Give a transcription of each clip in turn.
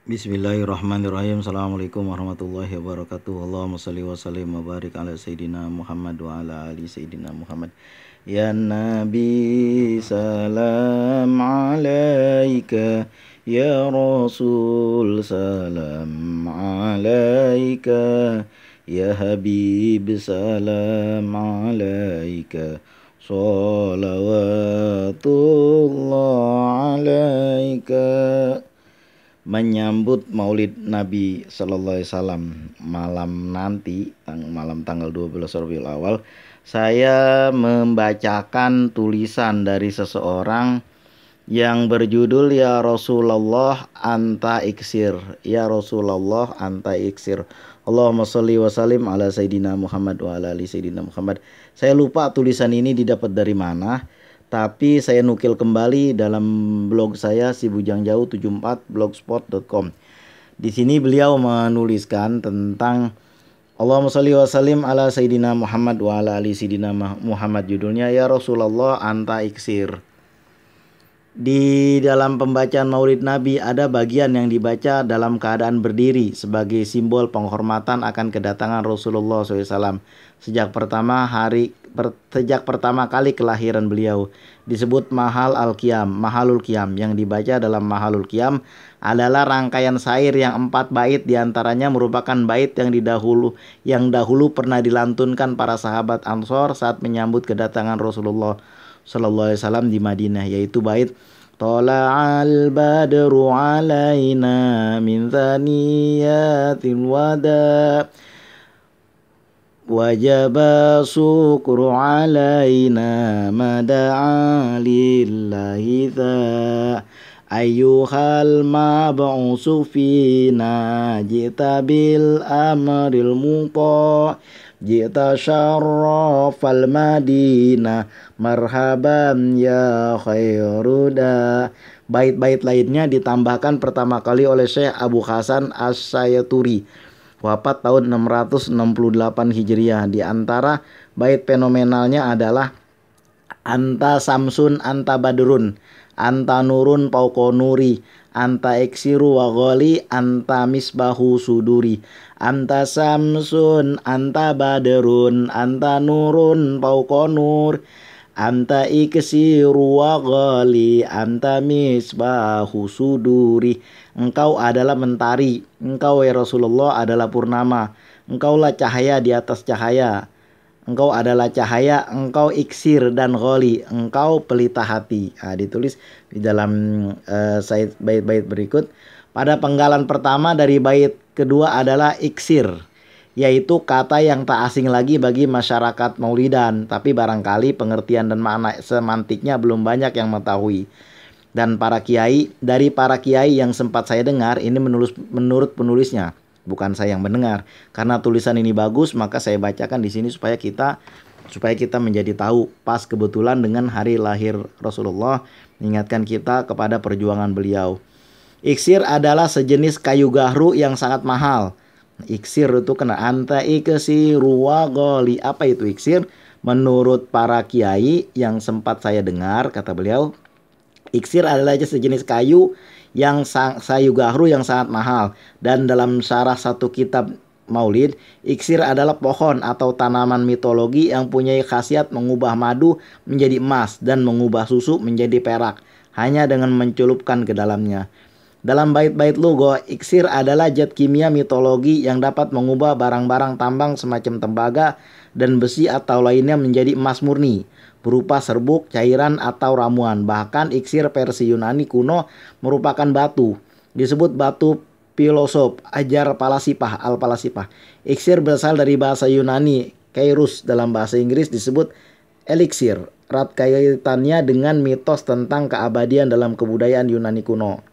Bismillahirrahmanirrahim. Assalamualaikum warahmatullahi wabarakatuh. Allahumma salli wa sallim wa barik ala Sayyidina Muhammad wa ala ali Sayyidina Muhammad. Ya Nabi salam alaika, ya Rasul salam alaika, ya Habib salam alaika, salawatullah alaika. Menyambut Maulid Nabi Sallallahu Alaihi Wasallam malam nanti, malam tanggal 12 Rabiul Awal, saya membacakan tulisan dari seseorang yang berjudul Ya Rasulullah Anta Iksir. Ya Rasulullah Anta Iksir. Allahumma sholli wa sallim ala Sayyidina Muhammad wa ala ali Sayyidina Muhammad. Saya lupa tulisan ini didapat dari mana, tapi saya nukil kembali dalam blog saya sibujangjauh74blogspot.com. Di sini beliau menuliskan tentang Allahumma sholli wa sallim ala Sayyidina Muhammad wa ala ali Sayyidina Muhammad. Judulnya Ya Rasulullah Anta Iksir. Di dalam pembacaan Maulid Nabi ada bagian yang dibaca dalam keadaan berdiri sebagai simbol penghormatan akan kedatangan Rasulullah SAW sejak pertama kali kelahiran beliau. Disebut Mahalul Qiyam. Yang dibaca dalam Mahalul Qiyam adalah rangkaian syair yang 4 bait, diantaranya merupakan bait yang dahulu pernah dilantunkan para sahabat Ansor saat menyambut kedatangan Rasulullah Sallallahu Alaihi Wasallam di Madinah, yaitu bait Tola'al badru alaina min thaniyatil wada wajaba syukru alaina mada'a lillahi tha ayyuhal mab'usu fina jita bil amril muta jita syarrafal madinah marhaban ya khairuda. Bait-bait lainnya ditambahkan pertama kali oleh Syekh Abu Hasan As-Sayaturi, wafat tahun 668 Hijriah. Di antara bait fenomenalnya adalah Anta Samsun Anta Badrun Anta Nurun Pauko Nuri Anta Iksiru wa Ghali Anta Misbahu Suduri. Anta Samsun Anta Badrun Anta Nurun Pauko Nur Anta Iksiru wa Ghali Anta Misbahu Suduri. Engkau adalah mentari, engkau ya Rasulullah adalah purnama, engkaulah cahaya di atas cahaya, engkau adalah cahaya, engkau iksir dan ghali, engkau pelita hati. Ditulis di dalam bait-bait berikut. Pada penggalan pertama dari bait kedua adalah iksir, yaitu kata yang tak asing lagi bagi masyarakat Maulidan, tapi barangkali pengertian dan makna semantiknya belum banyak yang mengetahui. Dan para kiai yang sempat saya dengar, ini menurut penulisnya, bukan saya yang mendengar. Karena tulisan ini bagus, maka saya bacakan di sini supaya kita menjadi tahu pas kebetulan dengan hari lahir Rasulullah, mengingatkan kita kepada perjuangan beliau. Iksir adalah sejenis kayu gahru yang sangat mahal. Iksir itu kena anta iksiru wa ghali. Apa itu iksir? Menurut para kiai yang sempat saya dengar, kata beliau, iksir adalah sejenis kayu gahru yang sangat mahal. Dan dalam syarah satu kitab Maulid, iksir adalah pohon atau tanaman mitologi yang punya khasiat mengubah madu menjadi emas dan mengubah susu menjadi perak hanya dengan mencelupkan ke dalamnya. Dalam bait-bait lugo, iksir adalah zat kimia mitologi yang dapat mengubah barang-barang tambang semacam tembaga dan besi atau lainnya menjadi emas murni, berupa serbuk, cairan, atau ramuan. Bahkan iksir versi Yunani kuno merupakan batu, disebut batu filosof, al-palasipah. Iksir berasal dari bahasa Yunani, kairus, dalam bahasa Inggris disebut elixir. Erat kaitannya dengan mitos tentang keabadian dalam kebudayaan Yunani kuno,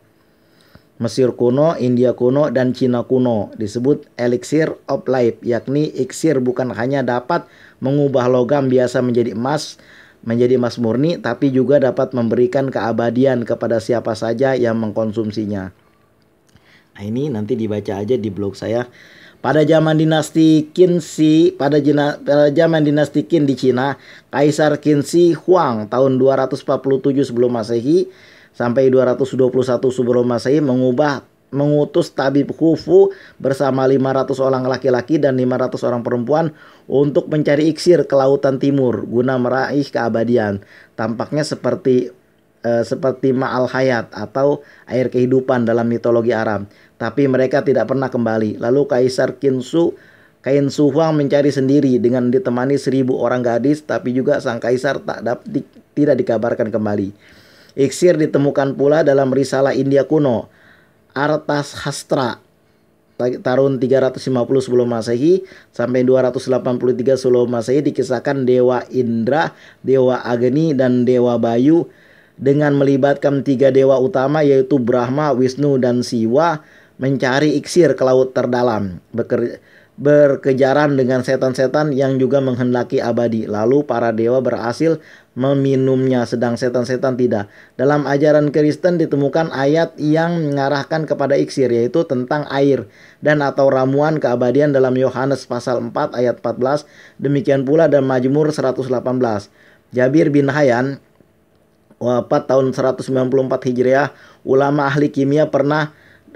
Mesir kuno, India kuno, dan Cina kuno. Disebut elixir of life, yakni iksir bukan hanya dapat mengubah logam biasa menjadi emas murni, tapi juga dapat memberikan keabadian kepada siapa saja yang mengkonsumsinya. Nah, ini nanti dibaca aja di blog saya. Pada zaman dinasti Qin di Cina, Kaisar Qin Shi Huang tahun 247 sebelum Masehi sampai 221 sebelum Masehi mengubah mengutus tabib Khufu bersama 500 orang laki-laki dan 500 orang perempuan untuk mencari iksir ke lautan timur guna meraih keabadian. Tampaknya seperti ma'al hayat atau air kehidupan dalam mitologi Arab. Tapi mereka tidak pernah kembali. Lalu Kaisar Kain Su Huang mencari sendiri dengan ditemani 1.000 orang gadis, tapi juga sang kaisar tidak dikabarkan kembali. Iksir ditemukan pula dalam risalah India kuno, Arthashastra, tahun 350 sebelum Masehi sampai 283 sebelum Masehi. Dikisahkan Dewa Indra, Dewa Agni, dan Dewa Bayu dengan melibatkan 3 dewa utama yaitu Brahma, Wisnu, dan Siwa mencari iksir ke laut terdalam, berkejaran dengan setan-setan yang juga menghendaki abadi. Lalu para dewa berhasil meminumnya, sedang setan-setan tidak. Dalam ajaran Kristen ditemukan ayat yang mengarahkan kepada iksir, yaitu tentang air dan atau ramuan keabadian dalam Yohanes pasal 4 ayat 14. Demikian pula dalam Mazmur 118. Jabir bin Hayyan, wafat tahun 194 Hijriah, ulama ahli kimia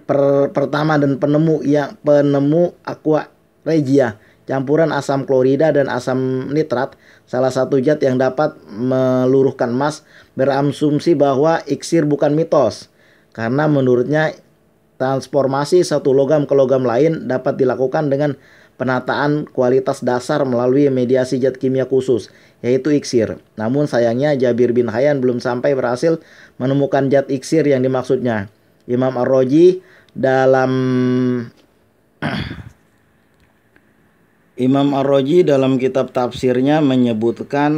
pertama dan penemu aqua regia, campuran asam klorida dan asam nitrat, salah satu zat yang dapat meluruhkan emas, berasumsi bahwa iksir bukan mitos, karena menurutnya transformasi satu logam ke logam lain dapat dilakukan dengan penataan kualitas dasar melalui mediasi zat kimia khusus, yaitu iksir. Namun sayangnya Jabir bin Hayyan belum sampai berhasil menemukan zat iksir yang dimaksudnya. Imam Ar-Razi dalam kitab tafsirnya menyebutkan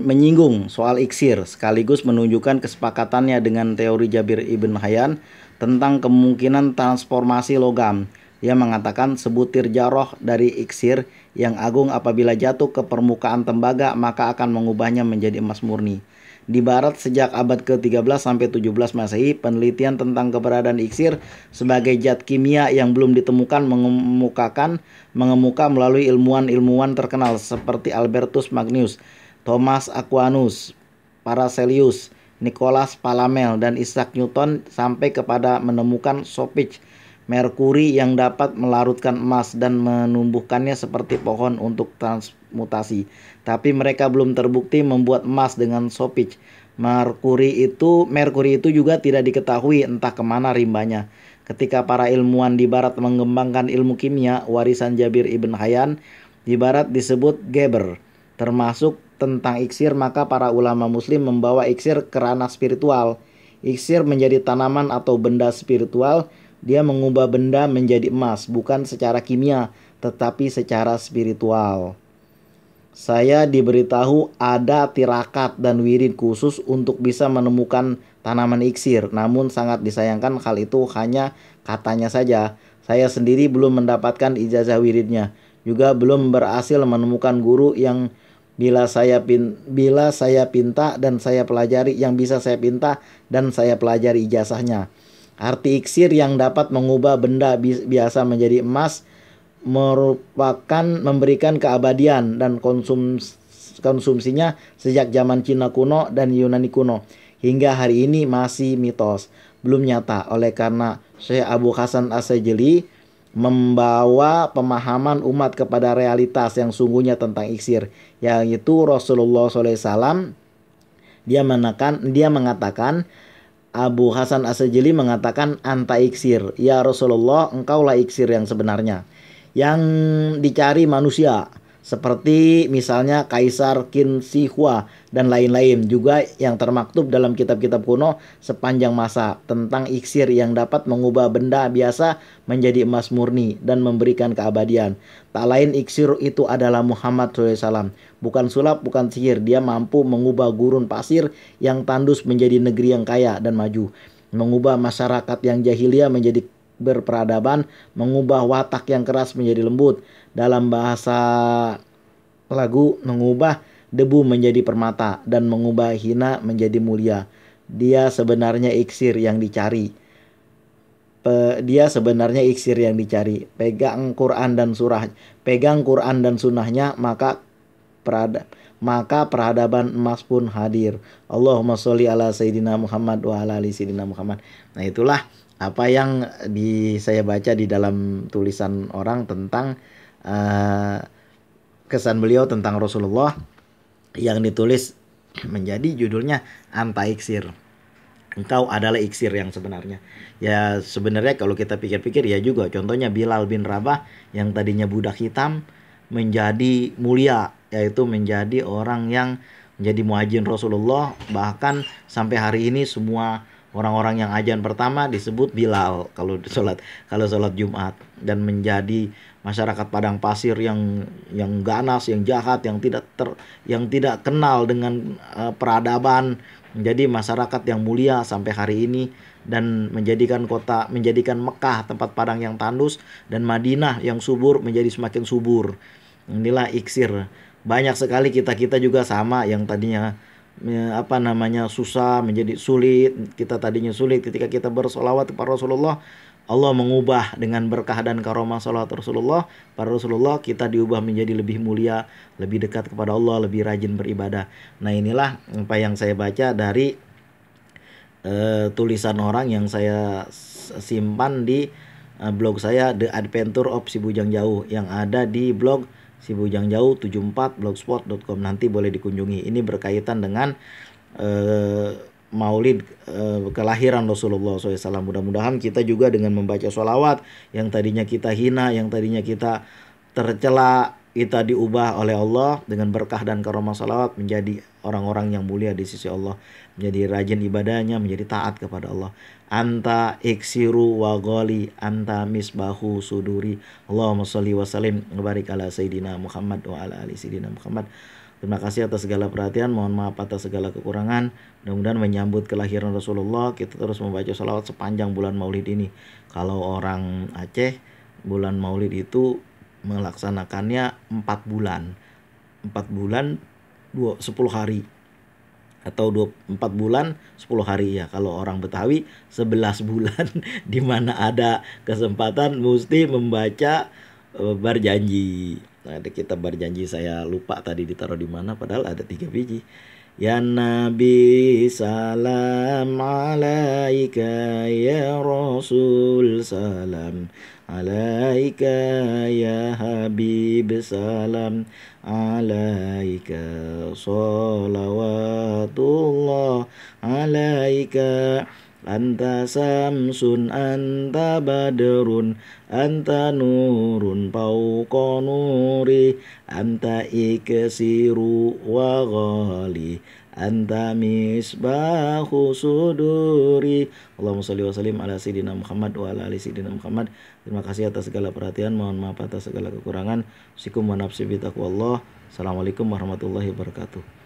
menyinggung soal iksir, sekaligus menunjukkan kesepakatannya dengan teori Jabir ibn Hayyan tentang kemungkinan transformasi logam. Dia mengatakan sebutir jaroh dari iksir yang agung apabila jatuh ke permukaan tembaga maka akan mengubahnya menjadi emas murni. Di barat sejak abad ke-13 sampai 17 Masehi, penelitian tentang keberadaan iksir sebagai zat kimia yang belum ditemukan mengemuka melalui ilmuwan-ilmuwan terkenal seperti Albertus Magnus, Thomas Aquinas, Paracelsus, Nicholas Flamel, dan Isaac Newton, sampai kepada menemukan sopich, merkuri yang dapat melarutkan emas dan menumbuhkannya seperti pohon untuk transmutasi. Tapi mereka belum terbukti membuat emas dengan sopich. Merkuri itu juga tidak diketahui entah kemana rimbanya. Ketika para ilmuwan di barat mengembangkan ilmu kimia warisan Jabir ibn Hayyan, di barat disebut Geber, termasuk tentang iksir, maka para ulama muslim membawa iksir ke ranah spiritual. Iksir menjadi tanaman atau benda spiritual. Dia mengubah benda menjadi emas, bukan secara kimia, tetapi secara spiritual. Saya diberitahu ada tirakat dan wirid khusus untuk bisa menemukan tanaman iksir. Namun sangat disayangkan hal itu hanya katanya saja. Saya sendiri belum mendapatkan ijazah wiridnya. Juga belum berhasil menemukan guru yang bisa saya pinta dan saya pelajari ijazahnya. Arti iksir yang dapat mengubah benda biasa menjadi emas merupakan memberikan keabadian, dan konsumsinya sejak zaman Cina kuno dan Yunani kuno hingga hari ini masih mitos, belum nyata. Oleh karena Syekh Abu Hasan As-Sajili membawa pemahaman umat kepada realitas yang sungguhnya tentang iksir, yaitu Rasulullah SAW. Dia mengatakan, Abu Hasan As-Sajili mengatakan, anta iksir, ya Rasulullah, engkaulah iksir yang sebenarnya, yang dicari manusia, seperti misalnya Kaisar Qin Shi Huang dan lain-lain, juga yang termaktub dalam kitab-kitab kuno sepanjang masa tentang iksir yang dapat mengubah benda biasa menjadi emas murni dan memberikan keabadian. Tak lain iksir itu adalah Muhammad SAW. Bukan sulap, bukan sihir. Dia mampu mengubah gurun pasir yang tandus menjadi negeri yang kaya dan maju, mengubah masyarakat yang jahiliyah menjadi berperadaban, mengubah watak yang keras menjadi lembut. Dalam bahasa lagu, mengubah debu menjadi permata dan mengubah hina menjadi mulia. Dia sebenarnya iksir yang dicari. Pegang Quran dan Sunnahnya, maka maka peradaban emas pun hadir. Allahumma sholli ala Sayyidina Muhammad wa ala ali Sayyidina Muhammad. Nah itulah apa yang saya baca di dalam tulisan orang tentang kesan beliau tentang Rasulullah yang ditulis menjadi judulnya Anti-Iksir. Engkau adalah iksir yang sebenarnya. Ya sebenarnya kalau kita pikir-pikir ya juga. Contohnya Bilal bin Rabah yang tadinya budak hitam menjadi mulia, yaitu menjadi orang yang menjadi muadzin Rasulullah. Bahkan sampai hari ini semua orang-orang yang azan pertama disebut Bilal kalau sholat Jumat, dan menjadi masyarakat padang pasir yang ganas, yang jahat, yang tidak kenal dengan peradaban, menjadi masyarakat yang mulia sampai hari ini, dan menjadikan Mekah tempat padang yang tandus dan Madinah yang subur menjadi semakin subur. Inilah iksir. Banyak sekali kita juga sama, yang tadinya susah menjadi sulit. Kita tadinya sulit ketika kita bersolawat kepada Rasulullah, Allah mengubah dengan berkah dan karomah salawat Rasulullah pada Rasulullah, kita diubah menjadi lebih mulia, lebih dekat kepada Allah, lebih rajin beribadah. Nah inilah apa yang saya baca dari tulisan orang yang saya simpan di blog saya, The Adventure of Si Bujang Jauh, yang ada di blog Si Bujang Jauh 74 blogspot.com. Nanti boleh dikunjungi. Ini berkaitan dengan Maulid kelahiran Rasulullah SAW. Mudah-mudahan kita juga dengan membaca sholawat yang tadinya kita hina, yang tadinya kita tercela, kita diubah oleh Allah dengan berkah dan karomah sholawat menjadi orang-orang yang mulia di sisi Allah, menjadi rajin ibadahnya, menjadi taat kepada Allah. Anta iksiru wa ghali, anta misbahu suduri. Allahumma sholli wa sallim wa barik ala Sayyidina Muhammad wa ala ali Sayyidina Muhammad. Terima kasih atas segala perhatian, mohon maaf atas segala kekurangan. Mudah-mudahan menyambut kelahiran Rasulullah, kita terus membaca salawat sepanjang bulan Maulid ini. Kalau orang Aceh, bulan Maulid itu melaksanakannya 4 bulan. 4 bulan 10 hari. Atau 4 bulan 10 hari ya. Kalau orang Betawi 11 bulan di mana ada kesempatan mesti membaca berjanji. Nah, ada kitab berjanji, saya lupa tadi ditaruh di mana, padahal ada 3 biji. Ya Nabi salam alaika, ya Rasul salam alaika, ya Habib salam alaika, salawatullah alaika. Anta samsun, anta badrun, anta nurun fauqa nuri, anta iksiru wa ghali, anta misbahu suduri. Allahumma sholli wa sallim ala Sayyidina Muhammad wa ala ali Sayyidina Muhammad. Terima kasih atas segala perhatian, mohon maaf atas segala kekurangan. Assalamualaikum warahmatullahi wabarakatuh.